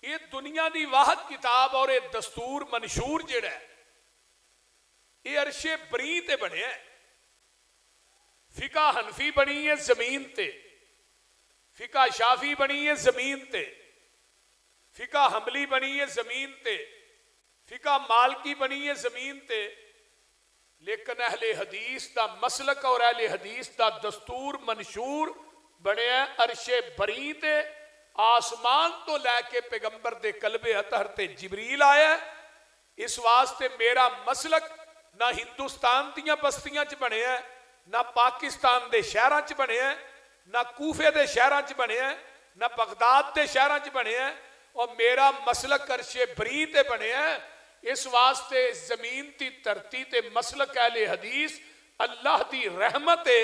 یہ دنیا دی واحد کتاب اور یہ دستور منشور جڑا ہے یہ عرش بری تے بنیا ہے. فقہ حنفی بنی ہے زمین تے، فقہ شافی بنی ہے زمین تے، فقہ حنبلی بنی ہے زمین تے، فقہ مالکی بنی ہے زمین تے. لیکن اہل حدیث دا مسلک اور اہل حدیث دا دستور منشور بنیا عرش بری تے. آسمان تو لے کے پیغمبر دے قلب اطہر تے جبریل آیا. اس واسطے میرا مسلک نہ ہندوستان دیاں بستیاں چ بنیا، نہ پاکستان دے شہراں چ بنیا، نہ کوفے دے شہراں چ بنیا، نہ بغداد دے شہراں چ بنیا، اور میرا مسلک عرش بری تے بنیا. اس واسطے زمین تی دھرتی تے مسلک اہل حدیث اللہ دی رحمت ہے.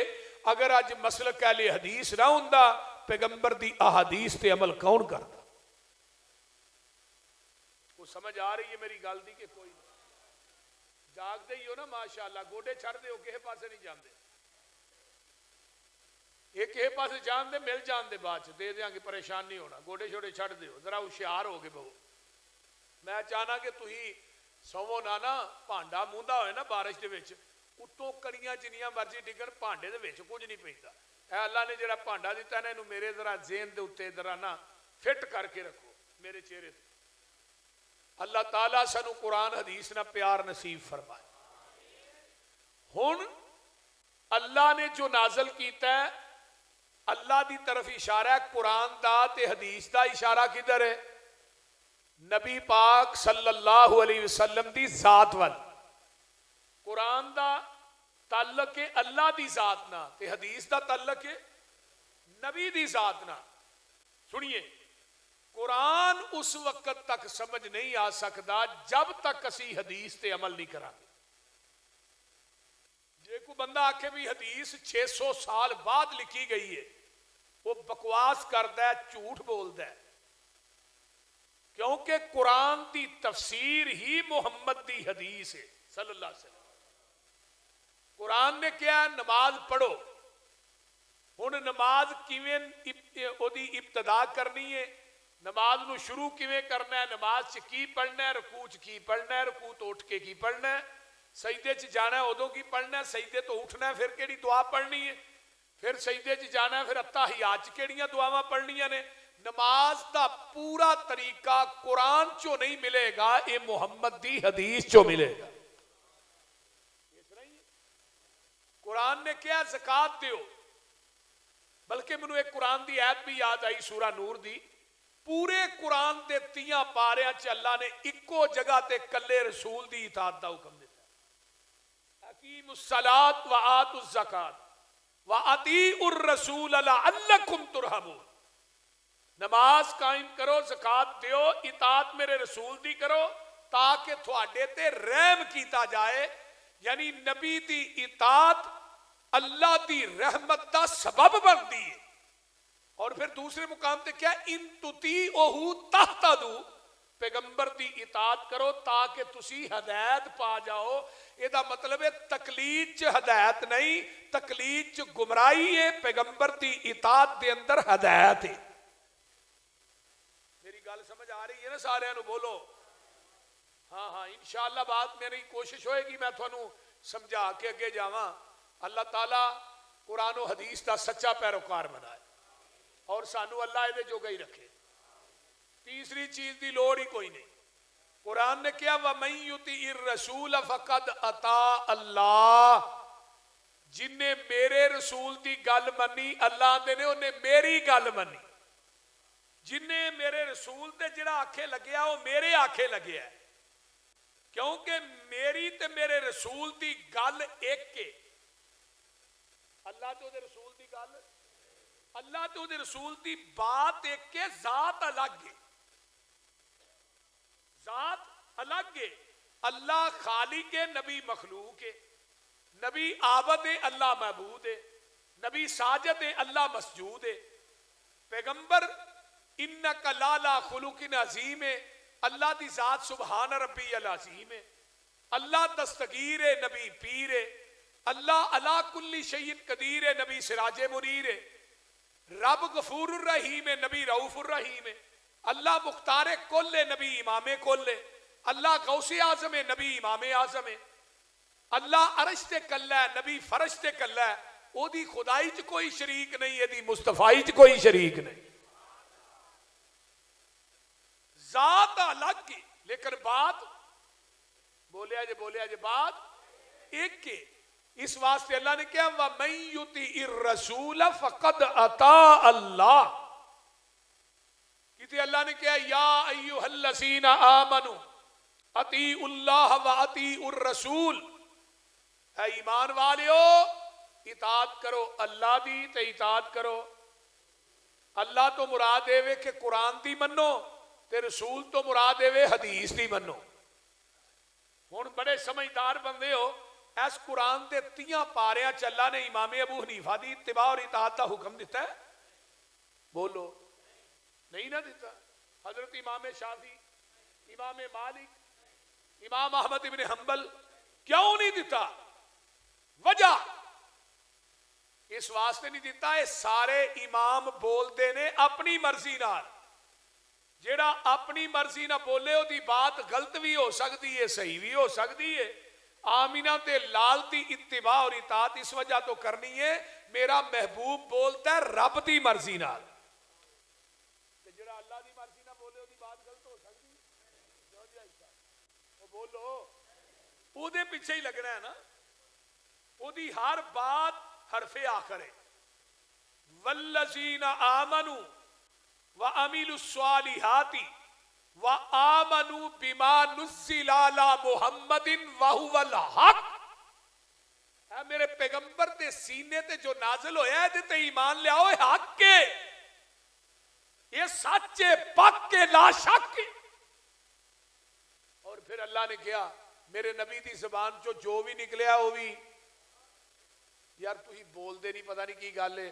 اگر اج مسلک اہل حدیث نہ ہوندا پیغمبر دی احادیث تے عمل کون کرتا؟ وہ سمجھ آ رہی ہے میری گل دی کہ کوئی نہیں؟ جاگ دے ہی ہو نا ماشاءاللہ، گوڈے چھڑ دے ہو، کہے پاسے نہیں جان دے. یہ کہے پاسے جان دے مل جان دے، بعد دے دیاں کہ پریشان نہیں ہونا. گوڈے چھوڑے چھڑ دے ہو، ذرا ہوشیار ہو گے بہو. میں چاہنا کہ تھی سوو نہ نا بھانڈا موندا ہوئے نا بارش دے وچ، اتوں کڑیاں جنیاں مرضی ڈگن بھانڈے دے وچ کچھ نہیں پیندا. اے اللہ نے جڑا بھانڈا دیتا نا، میرے ذرا ذہن دے اوتے ذرا نا فٹ کر کے رکھو میرے چہرے تے. اللہ تعالیٰ سانو قرآن حدیث نہ پیار نصیب فرمائے. ہن اللہ نے جو نازل کیتا ہے اللہ دی طرف اشارہ ہے، قرآن دا تے حدیث دا اشارہ کدھر ہے؟ نبی پاک صلی اللہ علیہ وسلم دی ذات وال. قرآن دا تعلق ہے اللہ دی ذات نہ، تے حدیث دا تعلق ہے نبی دی ذات نہ. سنیے، قرآن اس وقت تک سمجھ نہیں آ سکتا جب تک اسی حدیث تے عمل نہیں کرا گے. جے کو بندہ آکھے بھی حدیث 600 سال بعد لکھی گئی ہے، وہ بکواس کرتا ہے، جھوٹ بولتا ہے. کیونکہ قرآن دی تفسیر ہی محمد دی حدیث ہے صلی اللہ علیہ وسلم. قرآن نے کیا ہے؟ نماز پڑھو. ہن نماز کیویں دی ابتدا کرنی ہے، نماز نو شروع کیویں کرنا ہے، نماز چ کی پڑھنا ہے، رکوع چ کی پڑھنا ہے، رکوع تو اٹھ کے کی پڑھنا ہے، سجدے چ جانا ہے ادوں کی پڑھنا ہے، سجدے تو اٹھنا ہے پھر کیڑی دعا پڑھنی ہے، پھر سجدے چ جانا ہے پھر اتحیات چ کیڑیاں دعاواں پڑھنیاں نے. نماز دا پورا طریقہ قرآن چو نہیں ملے گا، یہ محمد دی حدیث چو ملے گا. قرآن نے کیا زکات دیو، بلکہ منو ایک قرآن دی آیت بھی یاد آئی سورہ نور دی. پورے قرآن دے 30 پاریاں چ اللہ نے اکو جگہ تے کلے رسول دی اطاعت دا حکم دیتا. اقیموا الصلاۃ وآتوا الزکات وأطیعوا الرسول لعلکم ترحمون. نماز قائم کرو، زکات دیو، اطاعت میرے رسول دی کرو تاکہ تھوڑے تے رحم کیتا جائے. یعنی نبی دی اطاعت اللہ دی رحمت دا سبب بنتی ہے. اور پھر دوسرے مقام تے کیا؟ ان تطیعوہ تہتدوا، پیغمبر دی اطاعت کرو تاکہ تسی ہدایت پا جاؤ. یہ دا مطلب ہے تقلید چ ہدایت نہیں، تقلید چ گمراہی ہے، پیغمبر دی اطاعت دے اندر ہدایت ہے. میری گل سمجھ آ رہی ہے نا سارے نو؟ بولو ہاں ہاں. انشاءاللہ بات میری کوشش ہوئے گی میں تھانوں سمجھا کے اگے جاواں. اللہ تعالیٰ قرآن و حدیث دا سچا پیروکار بنائے اور سانو اللہ دے جو گئی رکھے. تیسری چیز دی لوڑ ہی کوئی نہیں. قرآن نے کیا؟ وَمَن يُطِعِ الرَّسُولَ فَقَدْ أَطَاعَ اللَّهَ. جن نے میرے رسول دی گل منی، اللہ دے نے انہیں میری گل منی. جن نے میرے رسول تے جڑا آکھے لگیا وہ میرے آکھے لگیا ہے. کیونکہ میری تے میرے رسول دی گل ایک ہے. اللہ تے دے رسول دی گل، اللہ تے دے رسول دی بات ایک ہے، ذات الگ ہے. ذات الگ ہے. اللہ خالق ہے، نبی مخلوق ہے. نبی عابد ہے، اللہ معبود ہے. نبی ساجد ہے، اللہ مسجود ہے. پیغمبر انک لالا خلق عظیم ہے، اللہ دی ذات سبحان ربی العظیم ہے. اللہ دستگیر ہے، نبی پیر ہے. اللہ علا کل شیء قدیر ہے، نبی سراج منیر ہے. رب غفور الرحیم ہے، نبی رؤوف الرحیم ہے. اللہ مختار کل ہے، نبی امام کل ہے، اللہ غوث اعظم ہے، نبی امام اعظم ہے، اللہ عرش تے کلا ہے، نبی فرش تے کلا ہے، او دی خدائی چ کوئی شریک نہیں ہے، دی مصطفائی چ کوئی شریک نہیں، ذات الگ کی لیکن بات بولیا جے بات ایک کے. اس واسطے اللہ نے کیا وَمَن يُطِعِ الرَّسُولَ فَقَدْ أَطَاعَ اللَّهَ. کہتے اللہ نے کیا یا ایوہ الذین آمنوا اطیعوا اللہ واطیعوا الرسول، اے ایمان والیو اطاعت کرو اللہ دی تے اطاعت کرو. اللہ تو مراد دے کہ قرآن دی منو تے رسول تو مراد دے حدیث دی منو. ہن بڑے سمجھدار بندے ہو، اس قرآن دے 30 پاریاں چ اللہ نے امام ابو حنیفہ دی اتباع اور اطاعت دا حکم دیتا ہے؟ بولو نہیں نہ دیتا. حضرت امام شافعی، امام مالک، امام احمد ابن حنبل کیوں نہیں دیتا؟ وجہ اس واسطے نہیں دیتا ہے سارے امام بولتے نے اپنی مرضی نال. جیڑا اپنی مرضی نہ بولے وہ دی بات غلط بھی ہو سکتی ہے صحیح بھی ہو سکتی ہے. آمینہ تے لال دی اتباع اور اطاعت اس وجہ تو کرنی ہے میرا محبوب بولتا ہے رب دی مرضی نال. جیڑا اللہ دی مرضی نہ بولے وہ دی بات غلط ہو سکتی ہے. وہ بولو وہ دے پیچھے ہی لگنا ہے نا، وہ دی ہر بات حرف آخر ہے. والذین آمنوا وعملوا الصالحات وآمنوا بما نزل على محمد وهو الحق. اے میرے پیغمبر دے سینے تے جو نازل ہویا ہے تے ایمان لے آؤ حق کے، یہ سچ ہے پاک کے لا شک. اور پھر اللہ نے کیا میرے نبی دی زبان جو بھی نکلیا وہ بھی یار تو ہی بول دے نہیں پتہ نہیں کی گل ہے.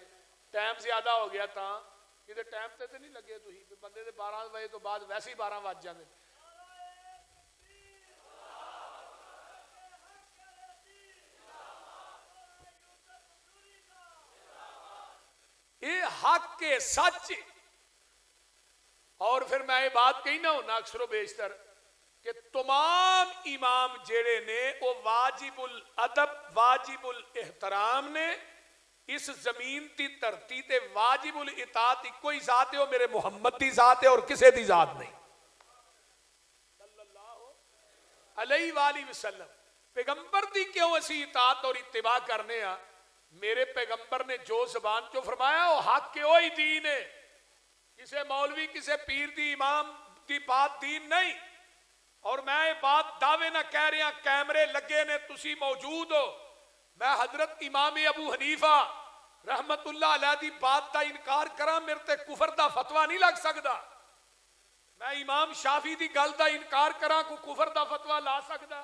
ٹائم زیادہ ہو گیا تھا کہ ٹائم تے نہیں لگے تو ہی بندے دے 12 بجے تو بعد ویسے ہی 12 بج جاندے. یہ حق کے سچ. اور پھر میں یہ بات کہی نہ ہونا اکثر و بیشتر کہ تمام امام جڑے نے وہ واجب الادب واجب الاحترام نے. اس زمین تی دھرتی تے واجب الاطاعت کوئی ذات ہے وہ میرے محمد دی ذات ہے اور کسے دی ذات نہیں صلی اللہ علیہ وآلہ وسلم. پیغمبر دی کیوں اسی اطاعت اور اتباع کرنے ہاں؟ میرے پیغمبر نے جو زبان جو فرمایا وہ حق کے وہی دین ہے. کسے مولوی کسے پیر دی امام دی بات دین نہیں. اور میں یہ بات دعوے نہ کہہ رہا، کیمرے لگے نے تسی موجود ہو. میں حضرت امام ابو حنیفہ رحمت اللہ علیہ دی بات دا انکار کرا میرے تے کفر دا فتویٰ نہیں لگ سکتا. میں امام شافعی دی گل دا انکار کرا کو کفر دا فتویٰ لا سکتا.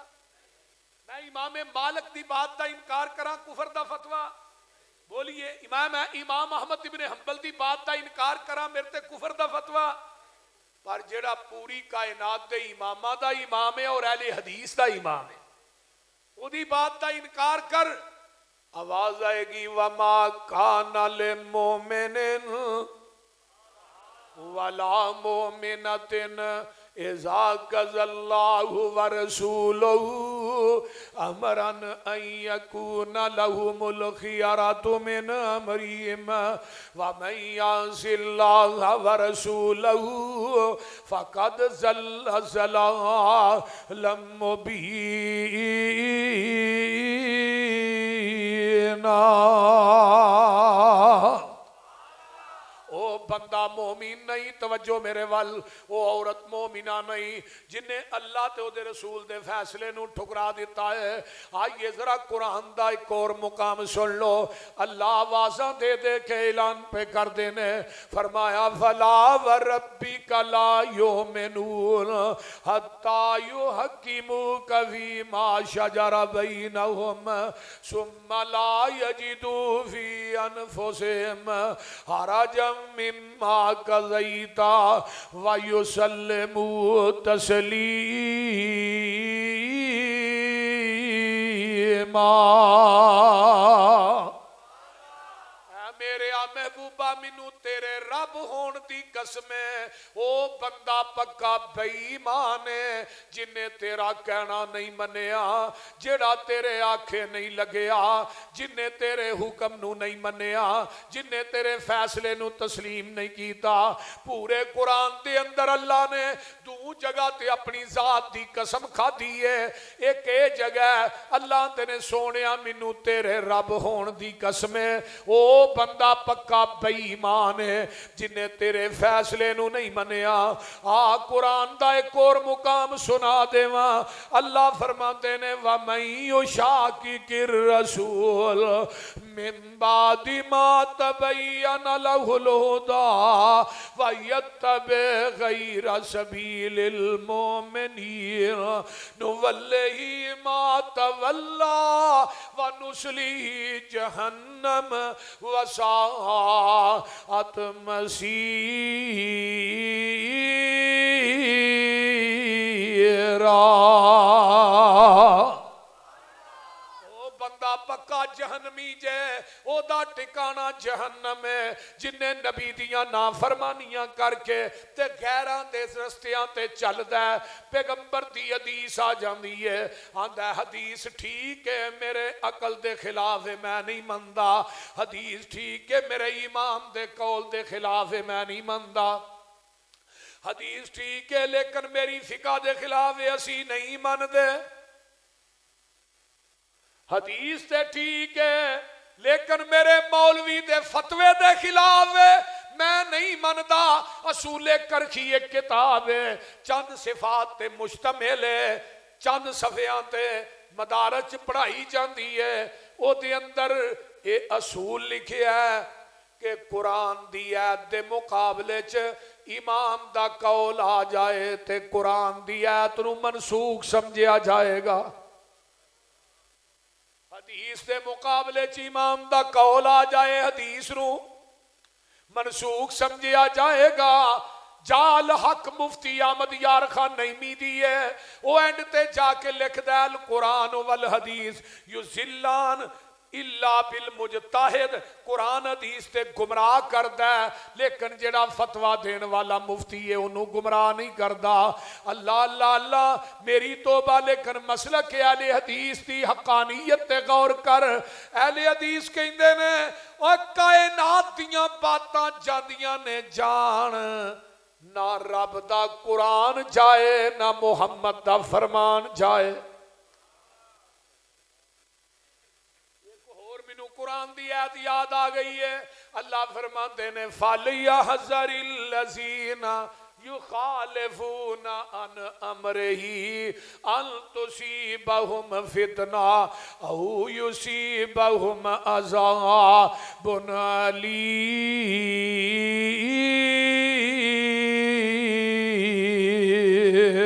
میں امام مالک دی بات دا انکار کرا کفر دا فتویٰ بولیے. امام احمد ابن حنبل دی بات دا انکار کرا میرے تے کفر دا فتویٰ. پر جڑا پوری کائنات دے امامہ دا امام ہے اور اہل حدیث دا امام ہے وہ دی بات دا انکار کر آواز آئے گی وَمَا كَانَ لِلْمُؤْمِنٍ وَلَا مُؤْمِنَةٍ اِذَا قَضَى اللَّهُ وَرَسُولُهُ أَمْرًا أَن يَكُونَ لَهُمُ الْخِيَرَةُ مِنْ أَمْرِهِمْ وَمَن يَعْصِ اللَّهَ وَرَسُولَهُ فَقَدْ ضَلَّ ضَلَالًا مُبِينًا. او بندہ مومن نہیں، توجہ میرے وال، او عورت مومنہ نہیں جنہیں اللہ تے دے رسول دے فیصلے نو ٹھکرا دیتا ہے. آئیے ذرا قرآن دا ایک اور مقام سن لو. اللہ آوازاں دے دے کے اعلان پہ کر دینے فرمایا فَلَا وَرَبِّكَ لَا يُؤْمِنُونَ حَتَّى يُحَكِّمُوكَ فِي مَا شَجَرَ بَيْنَهُمْ ثُمَّ لَا يَجِدُوا فِي أَنفُسِهِمْ حَرَجًا مما قضیتا وَيُسَلِّمُوا تسلیما. میرے محبوبہ منو تیرے رب ہون دی قسم او بندہ پکا بے ایمان ہے جنہیں تیرا کہنا نہیں منیا، جڑا تیرے آکھے نہیں لگیا، جنہیں تیرے حکم نو نہیں منیا، جنہیں تیرے فیصلے نو تسلیم نہیں کیتا۔ پورے قرآن دے اندر اللہ نے دو جگہ تے اپنی ذات دی قسم کھا دیئے۔ ایک اے جگہ اللہ تینے سونیا منو تیرے رب ہون دی قسم ہے، او بندہ پکا بے ایمان ہے جنہیں تیرے فیصلے نو نہیں منیا۔ قرآن دا ایک اور مقام سنا دے وہاں اللہ فرماتے نے وَمَن يُشَاقِقِ الرَّسُولَ مِن بَعْدِ مَا تَبَيَّنَ لَهُ الْهُدَىٰ وَيَتَّبِعْ غَيْرَ سَبِيلِ الْمُؤْمِنِينَ نُوَلِّهِ مَا تَوَلَّىٰ وَنُصْلِهِ جَهَنَّمَ وَسَاءَتْ مَصِيرًا۔ بندہ پکا جہنمی جے او دا ٹکانا جہنم ہے جنہیں نبی دیاں نافرمانیاں کر کے تے غیراں دے رستیاں تے چل دے۔ پیغمبر دی حدیث آ جاندی ہے، آندہ حدیث ٹھیک ہے میرے عقل دے خلاف ہے میں نہیں مندہ، حدیث ٹھیک ہے میرے امام دے قول دے خلاف ہے میں نہیں مندہ، حدیث ٹھیک ہے لیکن میری فقہ دے خلاف ہے اسی نہیں من دے، حدیث تے ٹھیک ہے لیکن میرے مولوی دے فتوے دے خلاف ہے میں نہیں مندہ۔ اصول کرخی ایک کتاب ہے چند صفات تے مشتمل ہے، چند صفحیاں تے مدارج پڑھائی جاندی ہے، او دے اندر یہ اصول لکھے ہے کہ قرآن دی آیت دے مقابلے چ امام دا قول آ جائے تے قرآن دی آیت نو منسوخ سمجھیا جائے گا، حدیث دے مقابلے چ امام دا قول آ جائے حدیث نو منسوخ سمجھیا جائے گا۔ جال حق مفتی احمد یار خان نعیمی دی ہے، وہ اینڈ تے جا کے لکھ دے القرآن والحدیث یضلان الا بالمجتہد، قرآن حدیث تے گمراہ کردہ ہے لیکن جڑا فتوہ دین والا مفتی ہے انہوں گمراہ نہیں کردہ۔ اللہ اللہ اللہ میری توبہ، لیکن مسلک اہل حدیث دی حقانیت تے غور کر۔ اہل حدیث کہندے نے اور کائنات دیاں باتاں جاندیاں نے جان، نہ رب دا قرآن جائے نہ محمد دا فرمان جائے۔ قرآن دی آیت یاد آ گئی ہے، اللہ فرماتے نے فَلْيَحْذَرِ الَّذِينَ يُخَالِفُونَ عَنْ أَمْرِهِ أَن تُصِيبَهُمْ فِتْنَةٌ أَوْ يُصِيبَهُمْ عَذَابٌ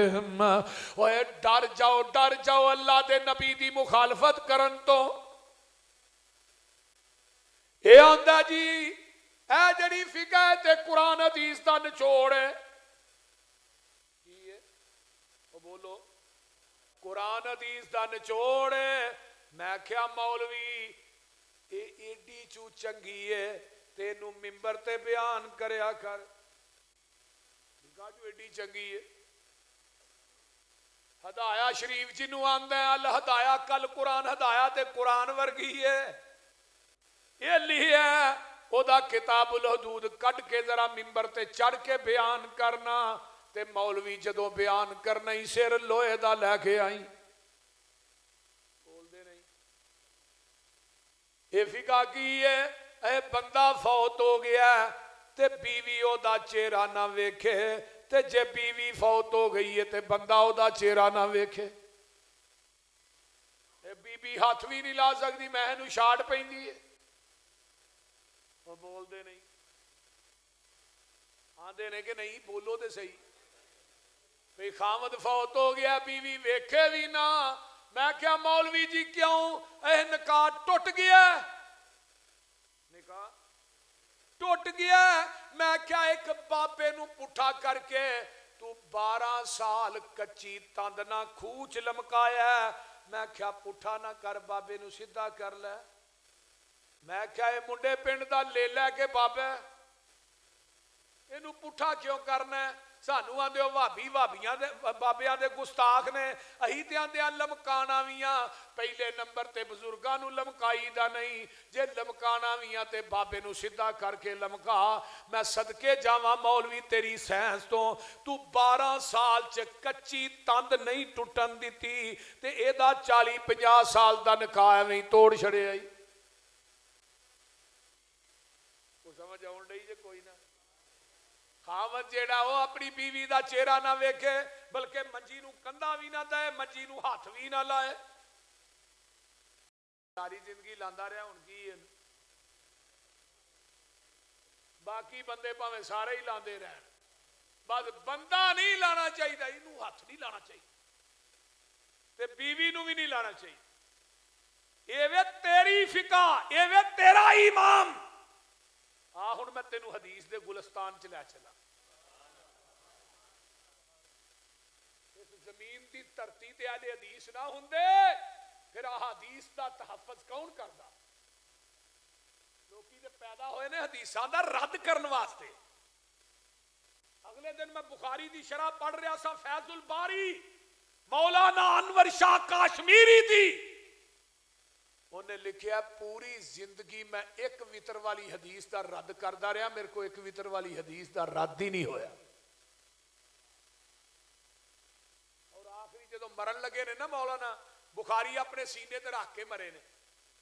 أَلِيمٌ۔ اوے ڈر جاؤ اللہ دے نبی دی مخالفت کرن تو۔ اے آندہ جی اے جڑی فقہ تے قرآن حدیث دا نچوڑ ہے، وہ بولو قرآن حدیث دا نچوڑ ہے۔ میں کیا مولوی اے ایڈی چو چنگی ہے تینوں ممبر تے بیان کریا کر، جو ایڈی چنگی ہے۔ ہدایہ شریف جنہوں آندہ ہے الہدایہ کل قرآن ہدایہ تے قرآن ورگی ہے، یہ لیا ہے او دا کتاب الحدود کٹ کے ذرا ممبر تے چڑھ کے بیان کرنا تے مولوی جدوں بیان کرنا ہی سر لوہے دا لے کے آئی، بول دے نہیں۔ اے فقہ کی ہے اے بندہ فوت ہو گیا تے بیوی او دا چہرہ نہ ویکھے، تے جے بیوی فوت ہو گئی ہے تے بندہ او دا چہرہ نہ ویکھے، بی بی ہاتھ بھی نہیں لا سکتی میں نو شاٹ پیندی ہے، وہ بول دے نہیں، آندے نے کہ نہیں بولو دے صحیح، بھئی خامد فوت ہو گیا بیوی ویکھے بھی نہ، میں کیا مولوی جی کیوں اے نکاح ٹوٹ گیا، نکاح ٹوٹ گیا، میں کیا ایک بابے نو پٹھا کر کے تو 12 سال کچی تند نہ کھوچ لمکایا ہے، میں کیا پٹھا نہ کر بابے نو سدھا کر لے، میں کیا اے منڈے پنڈ دا لے لے کے بابا ਇਹਨੂੰ ਪੁੱਠਾ ਕਿਉਂ ਕਰਨਾ ਹੈ? ਸਾਨੂੰ ਆਂਦੇ ਹੋ ਭਾਬੀ ਭਾਬੀਆਂ ਦੇ ਬਾਬਿਆਂ ਦੇ ਗੁਸਤਾਖ ਨੇ, ਅਸੀਂ ਤੇ ਆਂਦੇ ਆ ਲਮਕਾਣਾ ਵੀ ਆ। ਪਹਿਲੇ ਨੰਬਰ ਤੇ ਬਜ਼ੁਰਗਾਂ ਨੂੰ ਲਮਕਾਈ ਦਾ ਨਹੀਂ, ਜੇ ਲਮਕਾਣਾ ਵੀ ਆ ਤੇ ਬਾਬੇ ਨੂੰ ਸਿੱਧਾ ਕਰਕੇ ਲਮਕਾ। ਮੈਂ ਸਦਕੇ ਜਾਵਾਂ ਮੌਲਵੀ ਤੇਰੀ ਸਾਇੰਸ ਤੋਂ, ਤੂੰ 12 ਸਾਲ ਚ ਕੱਚੀ ਤੰਦ ਨਹੀਂ ਟੁੱਟਣ ਦਿੱਤੀ ਤੇ ਇਹਦਾ 40-50 ਸਾਲ ਦਾ ਨਿਕਾਹ ਐਵੇਂ ਤੋੜ ਛੜਿਆ ਹੀ। ਉਹ ਸਮਝ ਆਉਣ ਡਈ ਜੇ ਕੋਈ ਨਾ। ਖਾਵਤ ਜਿਹੜਾ ਉਹ ਆਪਣੀ ਬੀਵੀ ਦਾ ਚਿਹਰਾ ਨਾ ਵੇਖੇ, ਬਲਕਿ ਮੰਜੀ ਨੂੰ ਕੰਧਾ ਵੀ ਨਾ ਦੇ, ਮੰਜੀ ਨੂੰ ਹੱਥ ਵੀ ਨਾ ਲਾਏ। ਸਾਰੀ ਜ਼ਿੰਦਗੀ ਲਾਂਦਾ ਰਿਹਾ, ਹੁਣ ਕੀ ਹੈ? ਬਾਕੀ ਬੰਦੇ ਭਾਵੇਂ ਸਾਰੇ ਹੀ ਲਾਂਦੇ ਰਹਿਣ, ਬਸ ਬੰਦਾ ਨਹੀਂ ਲਾਣਾ ਚਾਹੀਦਾ, ਇਹਨੂੰ ਹੱਥ ਨਹੀਂ ਲਾਣਾ ਚਾਹੀਦਾ ਤੇ ਬੀਵੀ ਨੂੰ ਵੀ ਨਹੀਂ ਲਾਣਾ ਚਾਹੀਦਾ। ਇਹ ਵੇ ਤੇਰੀ ਫਿਕਾ, ਇਹ ਵੇ ਤੇਰਾ ਇਮਾਮ। ਆ ਹੁਣ ਮੈਂ ਤੈਨੂੰ ਹਦੀਸ ਦੇ ਗੁਲਸਤਾਨ ਚ ਲੈ ਚਲਾ। ਇਸ ਜ਼ਮੀਨ ਦੀ ਧਰਤੀ ਤੇ ਆਲੇ ਹਦੀਸ ਨਾ ਹੁੰਦੇ ਫਿਰ ਹਦੀਸ ਦਾ ਤਹਫਜ਼ ਕੌਣ ਕਰਦਾ? ਲੋਕੀ ਤੇ ਪੈਦਾ ਹੋਏ ਨੇ ਹਦੀਸਾਂ ਦਾ ਰੱਦ ਕਰਨ ਵਾਸਤੇ। ਅਗਲੇ ਦਿਨ ਮੈਂ ਬੁਖਾਰੀ ਦੀ ਸ਼ਰਹ ਪੜ੍ਹ ਰਿਹਾ ਸਾਂ, ਫੈਜ਼ੁਲ ਬਾਰੀ ਮੌਲਾਨਾ ਅਨਵਰ ਸ਼ਾਹ ਕਾਸ਼ਮੀਰੀ ਦੀ। ਉਹਨੇ ਲਿਖਿਆ ਪੂਰੀ ਜ਼ਿੰਦਗੀ ਮੈਂ ਇੱਕ ਵਿਤਰ ਵਾਲੀ ਹਦੀਸ ਦਾ ਰੱਦ ਕਰਦਾ ਰਿਹਾ, ਮੇਰੇ ਕੋਲ ਇੱਕ ਵਿਤਰ ਵਾਲੀ ਹਦੀਸ ਦਾ ਰੱਦ ਹੀ ਨਹੀਂ ਹੋਇਆ। ਔਰ ਆਖਰੀ ਜਦੋਂ ਮਰਨ ਲੱਗੇ ਨੇ ਨਾ ਮੌਲਾਨਾ, ਬੁਖਾਰੀ ਆਪਣੇ ਸੀਨੇ ਤੇ ਰੱਖ ਕੇ ਮਰੇ ਨੇ।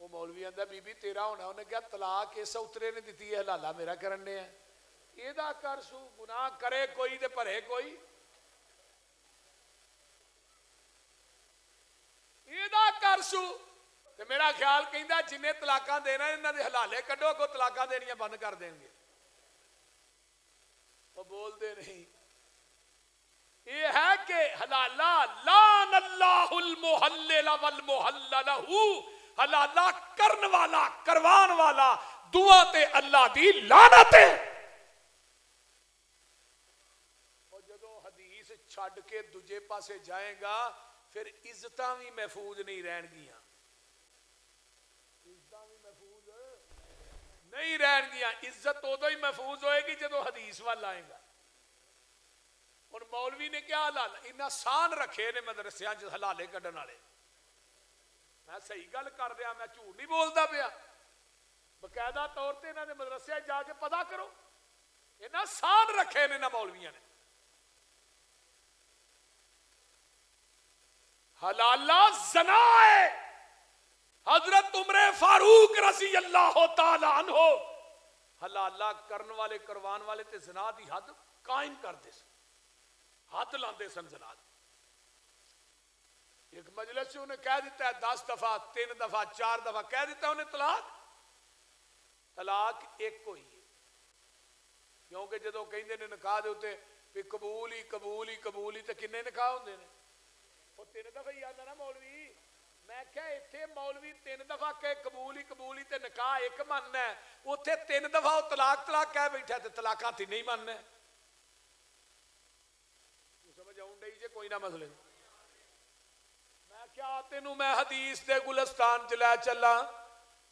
وہ مولوی آتا بی بی تیرا ہونا انہیں کہا طلاق اس اترے نے دیتی ہے حلالہ میرا کرنے ہے یہ دا کر سو گناہ کرے کوئی تے پرے کوئی یہ دا کر سو تے میرا خیال کہندا جنہیں طلاقاں دینا انہاں دے حلالے کڈو کو طلاقاں دینیاں بند کر دیں گے وہ بول دے نہیں یہ ہے کہ حلالہ لعن اللہ المحلل والمحلل لہ حلالہ کرن والا کروان والا دعا تے اللہ دی لعنت ہے اور جدو حدیث چھڑ کے دوجے پاسے جائیں گا پھر عزتاں بھی محفوظ نہیں رہن گیاں عزتاں بھی محفوظ نہیں رہن گیاں عزت ادو ہی محفوظ ہوئے گی جدو حدیث وال آئے گا اور مولوی نے کیا حلال انہاں سان رکھے نے مدرسیاں جو حلالے کڈن والے میں صحیح گل کر دیا میں جھوٹ نہیں بولتا پیا باقاعدہ طور تے انہاں دے مدرسے جا کے پتہ کرو انہاں سان رکھے نے نہ مولویاں نے حلالہ زنا ہے حضرت عمر فاروق رضی اللہ تعالی عنہ حلالہ کرن والے کروان والے تے زنا دی حد قائم کر دے سن حد لاندے سن زنا دی ایک مجلس سے انہیں کہہ دیتا ہے 10 دفعہ 3 دفعہ 4 دفعہ کہہ دیتا ہے انہیں طلاق ایک ہوئی ہے کیونکہ جدو کہیں نے نکاح دے ہوتے پھر قبول ہی تے کنے نکاح ہوندے نے وہ 3 دفعہ ہی آتا نا مولوی میں کہا اتھے مولوی 3 دفعہ کہ قبول ہی تے نکاح ایک مننا ہے اتھے 3 دفعہ وہ طلاق کہہ بیٹھا تے طلاقاں تھی نہیں مننا ہے سمجھ آؤں ڈئی جے کوئی نہ مسئلے میں کیا تینوں میں حدیث دے گلستان چلے چلا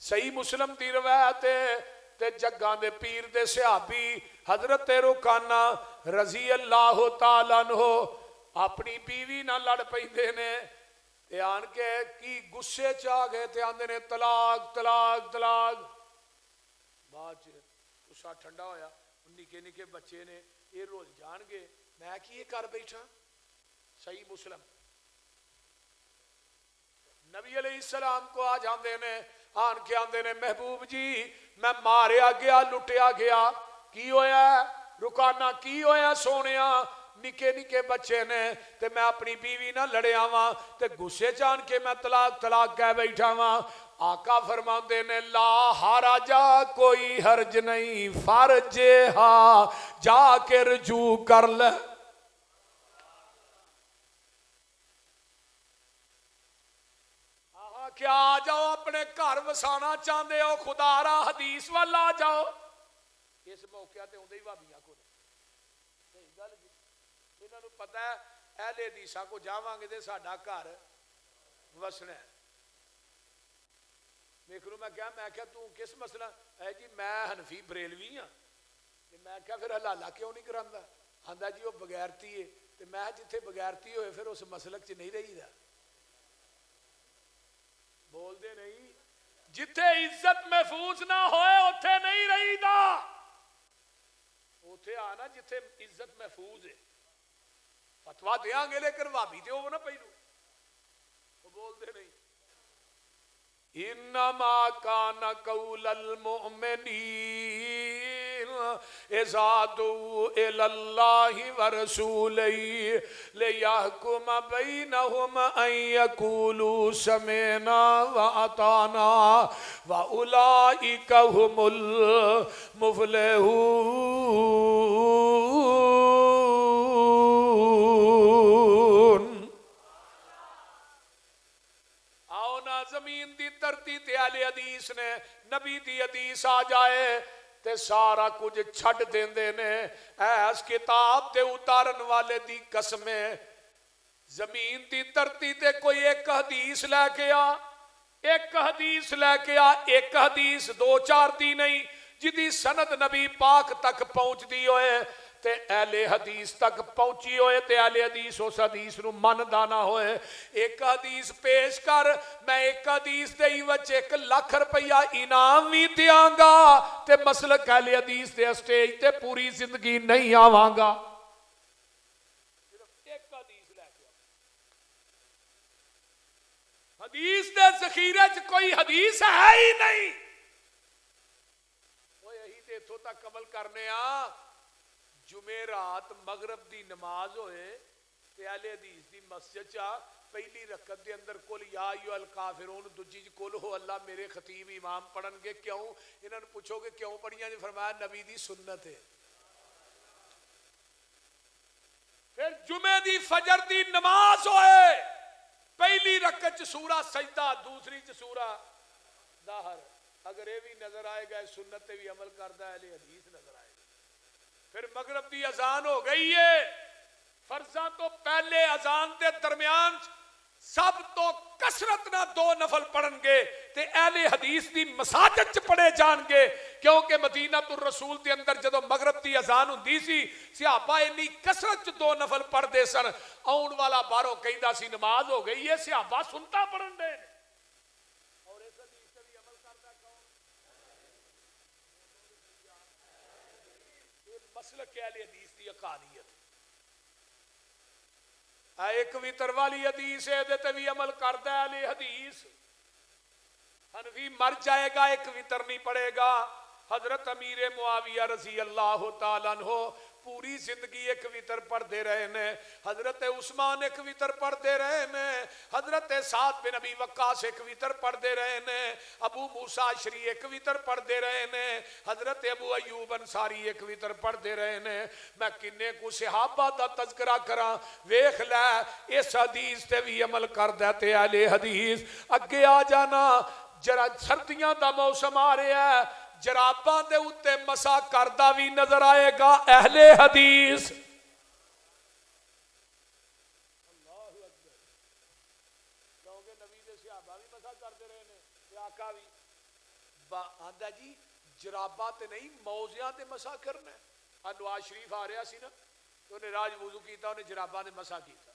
صحیح مسلم دی روایت تے جگاں دے پیر دے صحابی حضرت رکانہ رضی اللہ تعالیٰ عنہ اپنی بیوی نہ لڑ پیندے نے تے آن کے کی گسے چاہ گئے تے آندے نے طلاق بعد غصہ ٹھنڈا ہویا نکے بچے نے یہ رول جان گے میں کی یہ کر بیٹھا صحیح مسلم نبی علیہ السلام کو آ جاندے نے آن کے آندے نے محبوب جی میں ماریا گیا لٹیا گیا کی ہویا رکانا کی ہویا سونیا نکے بچے نے تے میں اپنی بیوی نہ لڑیا ہاں تے غصے جان کے میں طلاق کہہ بیٹھا ہاں آقا فرماندے نے لا حرجا کوئی حرج نہیں فرج ہاں جا کے رجوع کر لے کیا آ جاؤ اپنے گھر وسانا چاہتے ہو خدا را حدیث والا آ جاؤ اس موقع تے ہوندے ہی بھابیاں کو صحیح گل جی انہاں نوں پتہ ہے اہل حدیثاں کو جاواں گے تے ساڈا گھر وسنا ہے میکھرو میں کہا تو کس مسئلہ ہے جی میں حنفی بریلوی ہاں تے میں کہا پھر حلالہ کیوں نہیں کراندا آندا جی وہ بغیرتی ہے تے میں جتھے بغیرتی ہوئے پھر اس مسلک چ نہیں رہی دا بول دے نہیں جتھے عزت محفوظ نہ ہوئے اتھے نہیں رہی دا اتھے آنا جتھے عزت محفوظ ہے فتوہ دیاں گے لیکن وابی تے ہو نہ پہلو وہ بول دے نہیں انما کان قول المؤمنین اذا دعوا الی اللہ ورسولہ لیحکم بینہم ان یقولوا سمعنا واطعنا واولئک هم المفلحون آؤ نا زمین دی ترتی تے اہل حدیث نے نبی دی حدیث آ جائے تے سارا کچھ چھڑ دیندے نے ایس کتاب تے اتارن والے دی قسمیں زمین دی ترتی تے کوئی ایک حدیث لے کے ایک حدیث 2-4 دی نہیں جدی سند نبی پاک تک پہنچ دی ہوئے تے اہل حدیث تک پہنچی ہوئے تے اہل حدیث اس حدیث نو من دانا ہوئے ایک حدیث پیش کر میں ایک حدیث دے وچ 1 لاکھ روپیہ انعام بھی دیاں گا تے مسلک اہل حدیث دے اسٹیج تے پوری زندگی نہیں آواں گا صرف ایک حدیث لے کے حدیث دے ذخیرے چ کوئی حدیث ہے ہی نہیں. وہ یہی تے اتھوں تک عمل کرنے آ جمعے رات مغرب دی نماز ہوئے تے اہل حدیث دی مسجد چا پہلی رکعت دے اندر کل یا ایھا الکافرون دوجی جی کل ہو اللہ میرے خطیب امام پڑھن گے. کیوں؟ انہاں نوں پوچھو کہ کیوں پڑھیاں جی؟ فرمایا نبی دی سنت ہے. پھر جمعے دی فجر دی نماز ہوئے پہلی رکعت چ سورہ سجدہ دوسری چ سورہ دہر. اگر یہ بھی نظر آئے گا سنت تے بھی عمل کردا ہے اہل حدیث نظر آئے گا. پھر مغرب دی اذان ہو گئی ہے فرضاں تو پہلے اذان دے درمیان سب تو کثرت نہ 2 نفل پڑھن گے تے اہل حدیث دی مساجد چ پڑھے جان گے. کیونکہ مدینہ الرسول دے اندر جدو مغرب دی اذان ہوندی سی صحابہ انی کثرت چ 2 نفل پڑھدے سن. آن والا باہروں کہندا سی نماز ہو گئی ہے صحابہ سنتا پڑھن دے. اور اس حدیث تے بھی عمل کردا کون؟ یہ مسلک اہل حدیث دی اقالیت. ایک وتر والی حدیث ہے دے تے بھی عمل کردا ہے اہل حدیث. حنفی مر جائے گا ایک وتر نہیں پڑے گا. حضرت امیر معاویہ رضی اللہ تعالیٰ عنہ پوری زندگی ایک وتر پڑھتے رہے نے. حضرت عثمان ایک وتر پڑھتے رہے نے. حضرت سعد بن ابی وقاص ایک وتر پڑھتے رہے نے. ابو موسیٰ اشعری ایک وتر پڑھتے رہے نے. حضرت ابو ایوب انصاری ایک وتر پڑھتے رہے نے. میں کنے کو صحابہ دا تذکرہ کراں ویکھ لے اس حدیث تے بھی عمل کردا تے اہل حدیث. اگے آ جانا جرا سردیاں دا موسم آ رہا ہے جراباں دے اوتے مسا کردا بھی نظر آئے گا اہل حدیث. اللہ اکبر. کیونکہ نبی دے صحابہ بھی مسا کرتے رہے نے تے آقا بھی آندا جی جراباں تے نہیں موزیاں تے مسا کرنا ہے. نواز شریف آ رہا سی نا تو انہیں راج وضو کیتا انہیں جراباں تے مسا کیتا.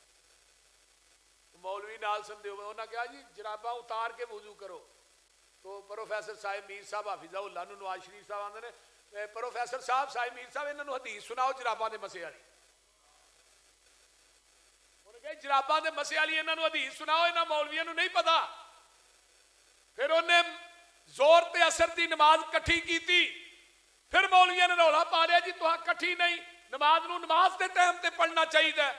مولوی نال سن دے ہوئے انہاں کہا جی جراباں اتار کے وضو کرو. تو پروفیسر صاحب میر صاحب حافظہ اللہ نو نواز شریف صاحب آندے نے پروفیسر صاحب میر صاحب انہاں نو حدیث سناؤ جراباں دے مسے والی. انہوں نے کہا جراباں دے مسے والی انہاں نو حدیث سناؤ انہاں مولویاں نو نہیں پتا. پھر انہیں زور تے اثر دی نماز کٹھی کیتی. پھر مولویاں نے رولا پا لیا جی تہاں کٹھی نہیں نماز نو نماز دے ٹائم تے پڑھنا چاہیے.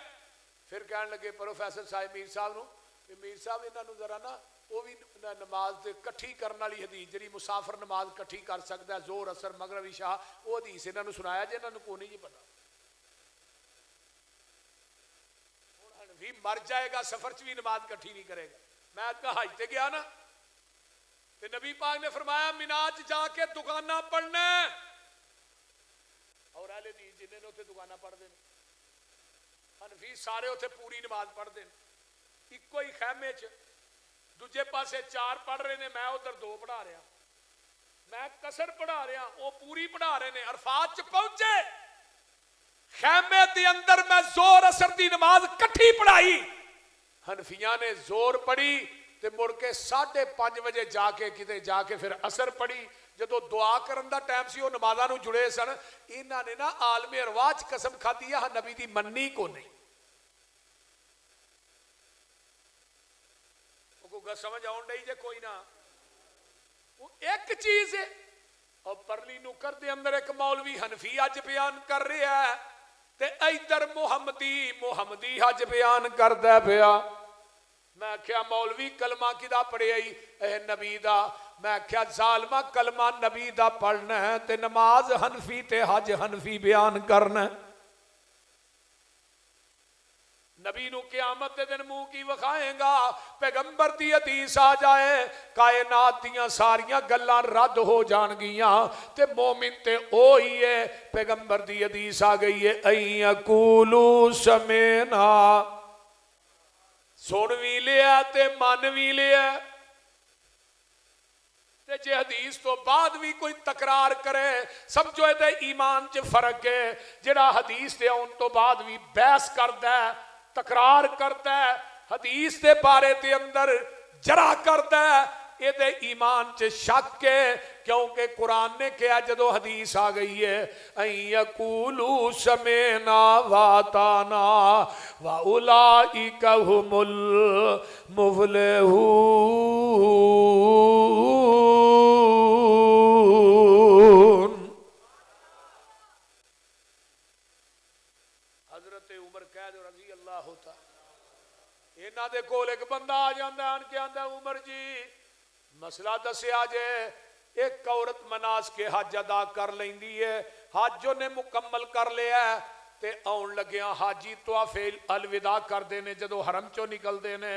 پھر کہنے لگے پروفیسر صاحب میر صاحب نو میر صاحب انہاں نو ذرا نا وہ بھی نماز دے کٹھی کرنے والی حدیث جڑی مسافر نماز کٹھی کر سکتا ہے زور اثر مغرب عشاء وہ حدیث انہاں نو سنایا جے انہاں نو کوئی نہیں جی پتا. ہن حنفی مر جائے گا سفر چ بھی نماز کٹھی نہیں کرے گا. میں کہا حج تے گیا نا تے نبی پاک نے فرمایا مینا چ جا کے دکاناں پڑھنا اور اہل حدیث جنہیں نے اوتھے دکاناں پڑھدے نے. حنفی سارے اوتھے پوری نماز پڑھدے نے اکو ہی خیمے چ. دوجے پاسے 4 پڑھ رہے نے میں ادھر 2 پڑھا رہا. میں کسر پڑھا رہا وہ پوری پڑھا رہے نے. عرفات چ پہنچے خیمے دے اندر میں زور اثر دی نماز کٹھی پڑھائی. حنفیاں نے زور پڑھی تے مڑ کے 5:30 بجے جا کے کتے جا کے پھر اثر پڑھی. جدو دعا کرن دا ٹائم سی وہ نمازاں نو جڑے سن. انہاں نے نا عالم ارواح قسم کھادی ہے نبی دی مننی کو نہیں. سمجھ آن ڈئی جے کوئی نہ وہ ایک چیز ہے. اور پرلی نکر دے اندر ایک مولوی حنفی اج بیان کر رہا ہے تے ادھر محمدی حج بیان کردا پیا. میں کیا مولوی کلمہ کدا پڑھیا اے نبی دا. میں کیا ظالمہ کلمہ نبی دا پڑھنا ہے تے نماز حنفی تے حج حنفی بیان کرنا ہے. نبی نو قیامت دے دن منہ کی وکھائیں گا پیغمبر دی حدیث آ جائے کائنات دیاں ساریاں گلاں رد ہو جان گیاں تے مومن تے اوہی ہے. پیغمبر دی حدیث آ گئی ہے این یقولوا سمعنا سن وی لیا تے من وی لیا. تے جے حدیث تو بعد بھی کوئی تکرار کرے سمجھو اے ایمان چ فرق ہے. جڑا حدیث دے اون تو بعد بھی بحث کردا ہے تکرار کرتا ہے حدیث دے بارے دے اندر جرا کرتا ہے یہ ایمان چ شک ہے، کیونکہ قرآن نے کہا جدو حدیث آ گئی ہے ان یقولوا سمعنا واطعنا واولئک هم المفلحون۔ حضرت عمر کہہ دو رضی اللہ تعالی، انہاں دے کول ایک بندہ آ جاندا ہے، آن کے آندا عمر جی مسئلہ دسیا جے، ایک عورت مناس کے حج ادا کر لیندی ہے، حج نے مکمل کر لیا ہے تے آن لگیاں حاجی طواف الوداع کر دینے، جدو حرم چو نکل دینے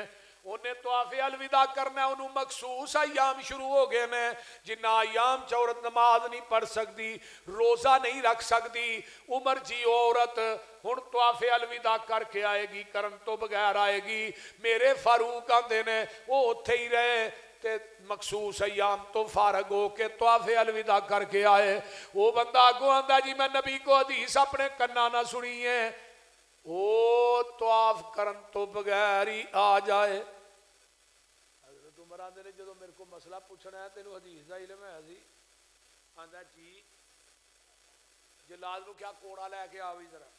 انہیں طواف الوداع کرنا، انہوں مخصوص ایام شروع ہو گئے نے جنہ ایام چورت نماز نہیں پڑھ سکتی، روزہ نہیں رکھ سکتی۔ عمر جی عورت ہن طواف الوداع کر کے آئے گی، کرن تو بغیر آئے گی، میرے فاروق آندے نے وہ اتھے ہی رہے تے مخصوص ایام تو فارغ ہو کے طواف الوداع کر کے آئے۔ وہ بندہ آگو آندہ جی میں نبی کو حدیث اپنے کنہ نہ سنی ہے، وہ طواف کرن تو بغیر ہی آ جائے۔ حضرت عمر آندے نے جدو میرے کو مسئلہ پوچھنا ہے تینوں حدیث دا علم ہے جی؟ آندہ جی جلال نو کیا کوڑا لے کے آوی ذرا،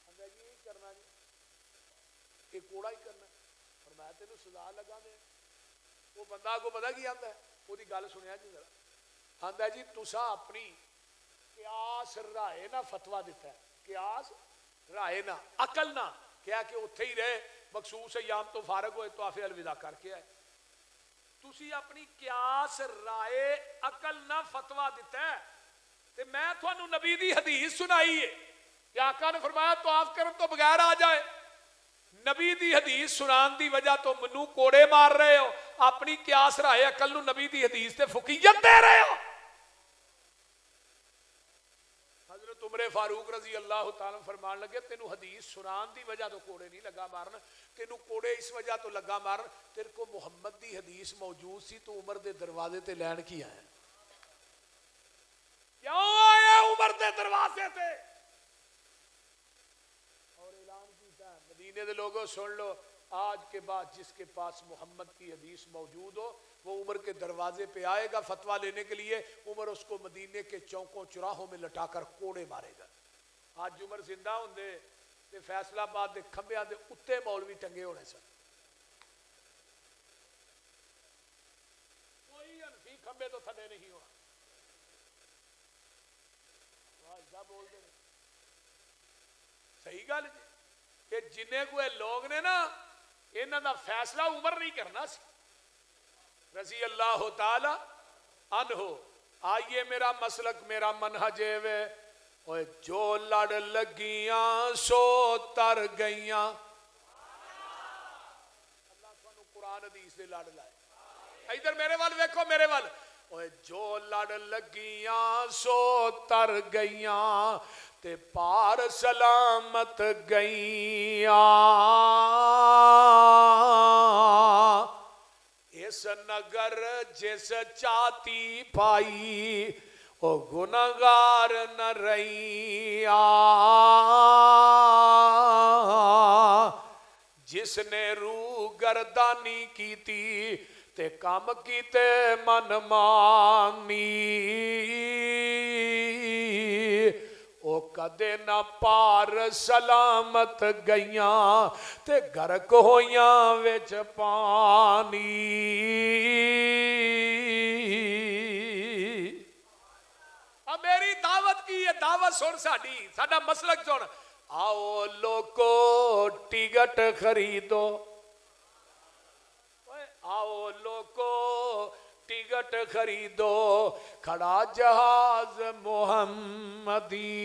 آندہ جی یہ کرنا جی، یہ کوڑا ہی کرنا، اور میں تینوں سزا لگا دے۔ وہ بندہ کو پتا کی آتا ہے، وہ دی گل سنیا جی ذرا، آندہ جی تسا اپنی قیاس رائے نہ فتوہ دیتا ہے، قیاس رائے نہ عقل نہ کیا کہ اتھے ہی رہے مخصوص ایام تو فارغ ہوئے طواف الوداع کر کے آئے، تسی اپنی قیاس رائے عقل نہ فتوہ دیتا ہے تے میں تھانوں نبی دی حدیث سنائی ہے کہ آقا نے فرمایا طواف کرن تو بغیر آ جائے، نبی دی حدیث سنان دی وجہ تو منو کوڑے مار رہے ہو، اپنی قیاس رائے عقل نو نبی دی حدیث تے فقیت دے رہے ہو۔ حضرت عمر فاروق رضی اللہ تعالیٰ فرمان لگے تینو حدیث سنان دی وجہ تو کوڑے نہیں لگا مارنا، تینو کوڑے اس وجہ تو لگا مارنا تیرے کو محمد دی حدیث موجود سی تو عمر دے دروازے تے لین کی آئے، کیوں آئے عمر دے دروازے تے؟ مدینے دے لوگوں سن لو، آج کے بعد جس کے پاس محمد کی حدیث موجود ہو وہ عمر کے دروازے پہ آئے گا فتویٰ لینے کے لیے، عمر اس کو مدینے کے چوکوں چراہوں میں لٹا کر کوڑے مارے گا۔ آج عمر زندہ ہوندے تے فیصلہ آباد دے کھمبیاں دے اتے مولوی ٹنگے ہونے سن، کوئی انفی کھمبے تو تھلے نہیں ہونا۔ بول دے صحیح گل جی کہ جنہیں کوئی لوگ نے نا انہاں دا فیصلہ عمر نہیں کرنا سی رضی اللہ تعالی عنہ۔ آئیے میرا مسلک میرا منہج ہے، اوے جو لڑ لگیاں سو تر گئیاں، اللہ سانو قرآن حدیث دے لڑ لائے، ادھر میرے وال ویکھو میرے وال، اوے جو لڑ لگیاں سو تر گئیاں تے پار سلامت گئیاں، اس نگر جس چاتی پائی او گناہگار نہ رہیاں، جس نے روح گردانی کی تھی تے کام کیتے من مانی، او کدے نہ پار سلامت گئیاں تے گرک ہویاں وچ پانی۔ اب میری دعوت کی یہ دعوت سن ساڈی، ساڈا مسلک سن، آؤ لوگو ٹکٹ خریدو، آؤ لوگو ٹکٹ خریدو، کھڑا جہاز محمدی،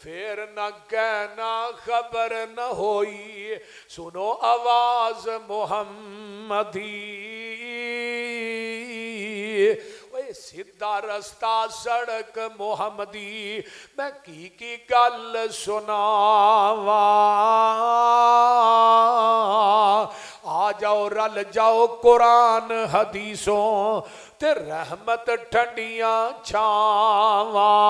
پھر نہ کہنا خبر نہ ہوئی، سنو آواز محمدی، سیدھا رستہ سڑک محمدی، میں کی گل سناواں، آ جاؤ رل جاؤ قرآن حدیثوں تے رحمت ٹھنڈیاں چھاواں۔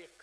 1,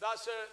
10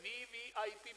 VVIP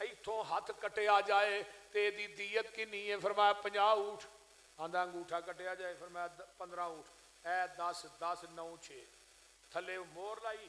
ਇੱਥੋਂ ਹੱਥ ਕੱਟਿਆ ਜਾਏ ਤੇ ਇਹਦੀ ਦੀਅਤ ਕਿੰਨੀ ਹੈ? ਫਰਮਾਇਆ 50 ਊਠ। ਆਂਦਾ ਅੰਗੂਠਾ ਕੱਟਿਆ ਜਾਏ, ਫਰਮਾਇਆ 15 ਊਠ। ਐ 10 10 9 6 ਥੱਲੇ ਮੋਹਰ ਲਾਈ।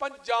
5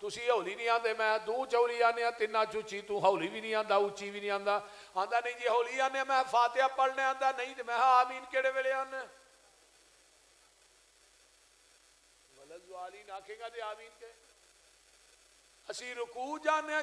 ਤੁਸੀਂ ਹੌਲੀ ਨਹੀਂ ਆਂਦੇ, ਮੈਂ ਤੂੰ ਚੌਲੀ ਆਨੇ ਆ, ਤਿੰਨਾਂ ਚ ਉੱਚੀ, ਤੂੰ ਹੌਲੀ ਵੀ ਨਹੀਂ ਆਂਦਾ, ਉੱਚੀ ਵੀ ਨਹੀਂ ਆਂਦਾ। ਆਂਦਾ ਨਹੀਂ ਜੀ ਹੌਲੀ ਆਨੇ, ਮੈਂ ਫਾਤਿਹਾ ਪੜ੍ਹਨੇ ਆਂਦਾ ਨਹੀਂ, ਤੇ ਮੈਂ ਆਮੀਨ ਕਿਹੜੇ ਵੇਲੇ ਆਨੇ? ਜ਼ਵਾਲੀਨ ਆਖੇਗਾ ਤੇ ਆਮੀਨ ਕੇ ਅਸੀਂ ਰਕੂ ਜਾਣੇ